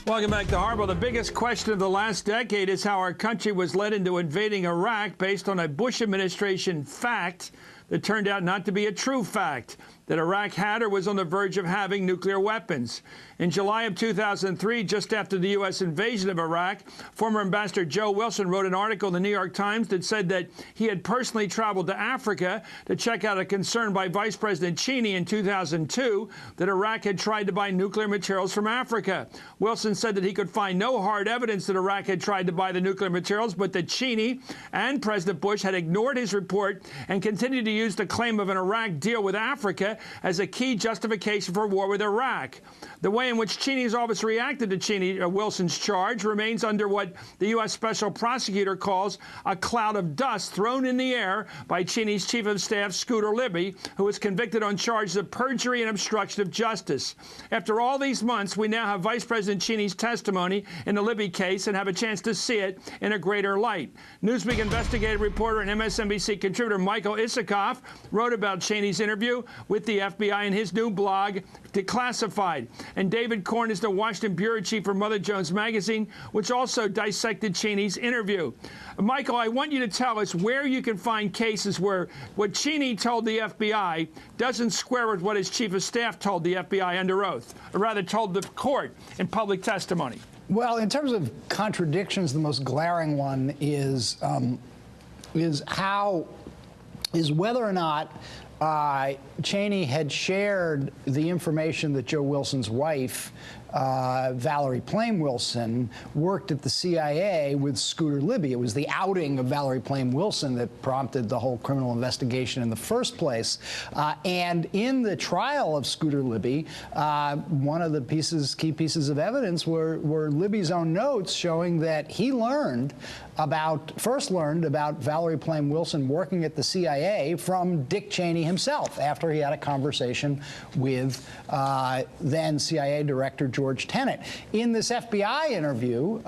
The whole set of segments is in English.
Welcome back to Harbaugh. The biggest question of the last decade is how our country was led into invading Iraq based on a Bush administration fact that turned out not to be a true fact, that Iraq had or was on the verge of having nuclear weapons. In July of 2003, just after the U.S. invasion of Iraq, former Ambassador Joe Wilson wrote an article in the New York Times that said that he had personally traveled to Africa to check out a concern by Vice President Cheney in 2002 that Iraq had tried to buy nuclear materials from Africa. Wilson said that he could find no hard evidence that Iraq had tried to buy the nuclear materials, but that Cheney and President Bush had ignored his report and continued to use the claim of an Iraq deal with Africa as a key justification for war with Iraq. The way in which Cheney's office reacted to Wilson's charge remains under what the U.S. Special Prosecutor calls a cloud of dust thrown in the air by Cheney's Chief of Staff, Scooter Libby, who was convicted on charges of perjury and obstruction of justice. After all these months, we now have Vice President Cheney's testimony in the Libby case and have a chance to see it in a greater light. Newsweek investigative reporter and MSNBC contributor Michael Isikoff wrote about Cheney's interview with the FBI in his new blog, Declassified. And David Korn is the Washington bureau chief for Mother Jones Magazine, which also dissected Cheney's interview. Michael, I want you to tell us where you can find cases where what Cheney told the FBI doesn't square with what his chief of staff told the FBI under oath, or rather told the court in public testimony. Well, in terms of contradictions, the most glaring one is whether or not Cheney had shared the information that Joe Wilson's wife, Valerie Plame Wilson, worked at the CIA with Scooter Libby. It was the outing of Valerie Plame Wilson that prompted the whole criminal investigation in the first place. And in the trial of Scooter Libby, one of the key pieces of evidence were Libby's own notes showing that he first learned about Valerie Plame Wilson working at the CIA from Dick Cheney himself after he had a conversation with then CIA Director George Tenet. In this FBI interview,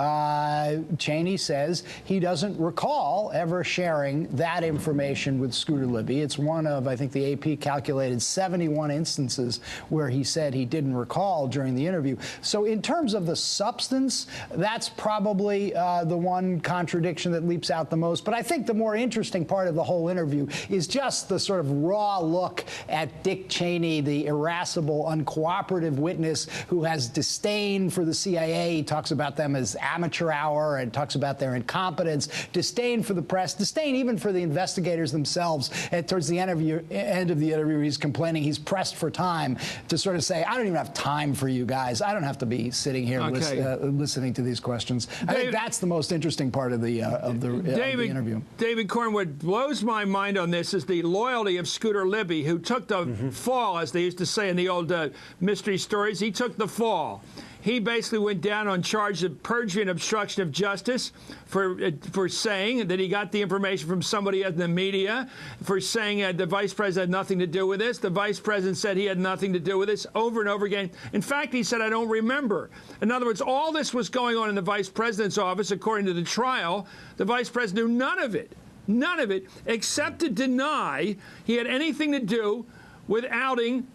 Cheney says he doesn't recall ever sharing that information with Scooter Libby. It's one of, I think the AP calculated 71 instances where he said he didn't recall during the interview. So in terms of the substance, that's probably the one contradiction that leaps out the most. But I think the more interesting part of the whole interview is just the sort of raw look at Dick Cheney, the irascible, uncooperative witness who has disdain for the CIA. He talks about them as amateur hour and talks about their incompetence, disdain for the press, disdain even for the investigators themselves. And towards the end of the interview, he's complaining he's pressed for time to sort of say, I don't even have time for you guys. I don't have to be sitting here listening to these questions. I think that's the most interesting part of the interview. David Korn, what blows my mind on this is the loyalty of Scooter Libby, who took the fall, as they used to say in the old mystery stories. He took the fall. He basically went down on charge of perjury and obstruction of justice for saying that he got the information from somebody in the media, for saying the vice president had nothing to do with this. The vice president said he had nothing to do with this over and over again. In fact, he said, I don't remember. In other words, all this was going on in the vice president's office, according to the trial. The vice president knew none of it, except to deny he had anything to do with outing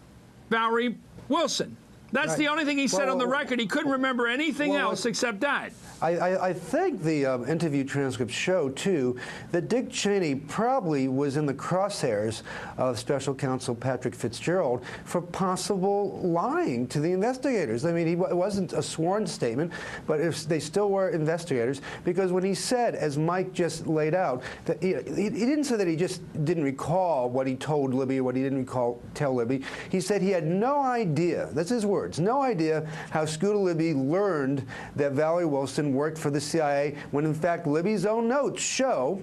Valerie Wilson. That's the only thing he said on the record. He couldn't remember anything else except that. I think the interview transcripts show, too, that Dick Cheney probably was in the crosshairs of Special Counsel Patrick Fitzgerald for possible lying to the investigators. I mean, it wasn't a sworn statement, but if they still were investigators, because when he said, as Mike just laid out, that he didn't say that he just didn't recall what he told Libby or what he didn't tell Libby. He said he had no idea, that's his words, no idea how Scooter Libby learned that Valerie Wilson worked for the CIA, when in fact Libby's own notes show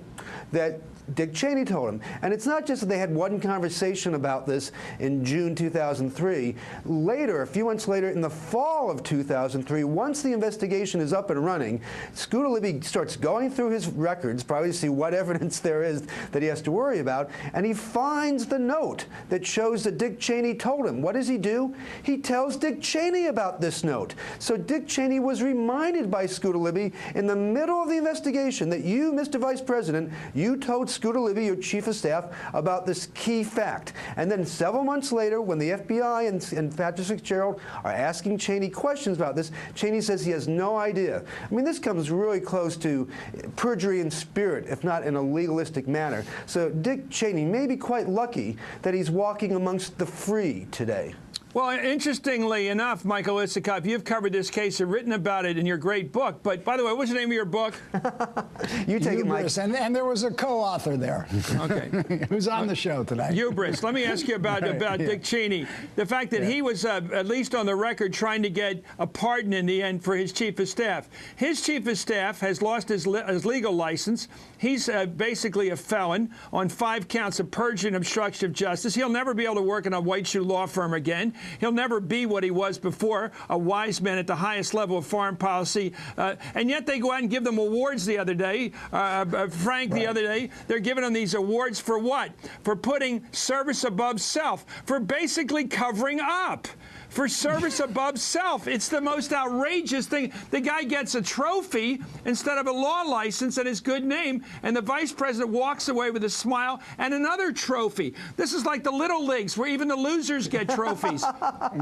that Dick Cheney told him. And it's not just that they had one conversation about this in June 2003. Later, a few months later, in the fall of 2003, once the investigation is up and running, Scooter Libby starts going through his records, probably to see what evidence there is that he has to worry about, and he finds the note that shows that Dick Cheney told him. What does he do? He tells Dick Cheney about this note. So Dick Cheney was reminded by Scooter Libby in the middle of the investigation that you, Mr. Vice President, you told Scooter Libby, your chief of staff, about this key fact. And then several months later, when the FBI and Patrick Fitzgerald are asking Cheney questions about this, Cheney says he has no idea. I mean, this comes really close to perjury in spirit, if not in a legalistic manner. So Dick Cheney may be quite lucky that he's walking amongst the free today. Well, interestingly enough, Michael Isikoff, you've covered this case and written about it in your great book. But by the way, what's the name of your book? You take it, Mike. And there was a co-author there. Okay. Who's on the show tonight. Hubris. Let me ask you about Dick Cheney. The fact that he was, at least on the record, trying to get a pardon in the end for his chief of staff. His chief of staff has lost his legal license. He's basically a felon on 5 counts of perjury and obstruction of justice. He'll never be able to work in a white shoe law firm again. He'll never be what he was before, a wise man at the highest level of foreign policy. And yet they go out and give them awards the other day. Frank, the other day, they're giving them these awards for what? For putting service above self, for basically covering up. For service above self. It's the most outrageous thing. The guy gets a trophy instead of a law license and his good name, and the vice president walks away with a smile and another trophy. This is like the little leagues where even the losers get trophies.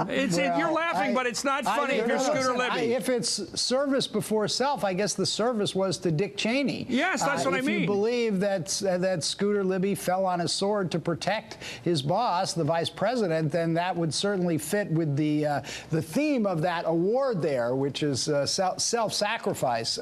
You're laughing, but it's not funny if you're Scooter Libby. If it's service before self, I guess the service was to Dick Cheney. Yes, that's what I mean. If you believe that Scooter Libby fell on his sword to protect his boss, the vice president, then that would certainly fit with the theme of that award there, which is self-sacrifice.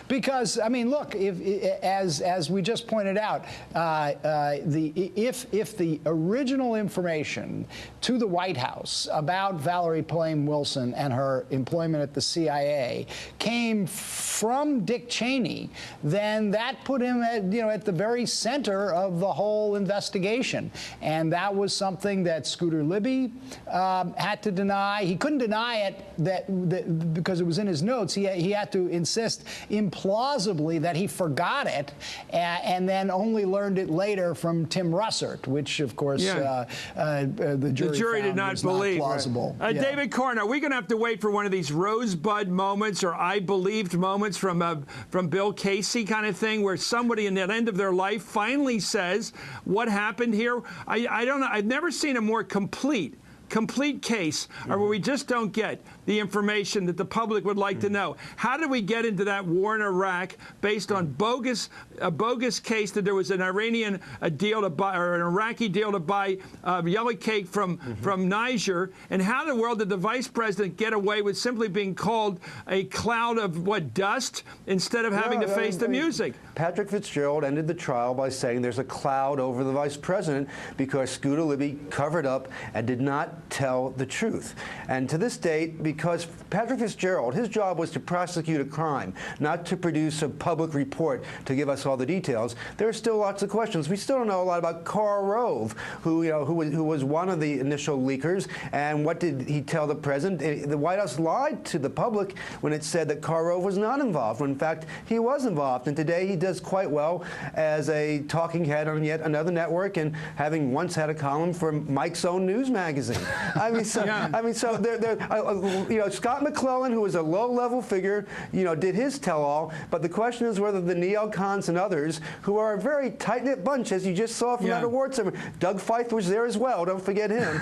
Because I mean, look, as we just pointed out, if the original information to the White House about Valerie Plame Wilson and her employment at the CIA came from Dick Cheney, then that put him at the very center of the whole investigation, and that was something that Scooter Libby had to deny. He couldn't deny it because it was in his notes. He had to insist implausibly that he forgot it and then only learned it later from Tim Russert, which, of course, the jury did not believe. Not plausible. David Corn, are we going to have to wait for one of these rosebud moments or I believed moments from Bill Casey kind of thing, where somebody in the end of their life finally says what happened here? I don't know. I've never seen a more complete case, or where we just don't get the information that the public would like to know. How did we get into that war in Iraq based on a bogus case that there was an Iranian deal to buy, or an Iraqi deal to buy yellow cake from Niger? And how in the world did the vice president get away with simply being called a cloud of dust instead of having to face the music? Patrick Fitzgerald ended the trial by saying there's a cloud over the vice president because Scooter Libby covered up and did not tell the truth. And to this date, because Patrick Fitzgerald, his job was to prosecute a crime, not to produce a public report to give us all the details, there are still lots of questions. We still don't know a lot about Karl Rove, who was one of the initial leakers, and what did he tell the president? The White House lied to the public when it said that Karl Rove was not involved, when in fact he was involved. And today he does quite well as a talking head on yet another network, and having once had a column for Mike's own news magazine. Scott McClellan, who was a low-level figure, did his tell-all. But the question is whether the neocons and others, who are a very tight-knit bunch, as you just saw from that award ceremony, Doug Feith was there as well. Don't forget him.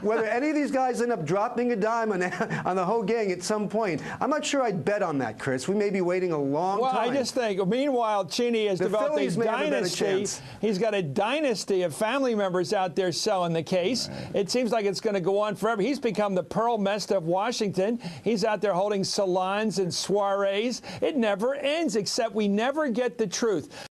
Whether any of these guys end up dropping a dime on the whole gang at some point, I'm not sure I'd bet on that, Chris. We may be waiting a long time. Well, I just think, meanwhile, Cheney has developed a dynasty. He's got a dynasty of family members out there selling the case. It seems like it's going to go on forever. He's become the Pearl Mesta of Washington. He's out there holding salons and soirees. It never ends, except we never get the truth.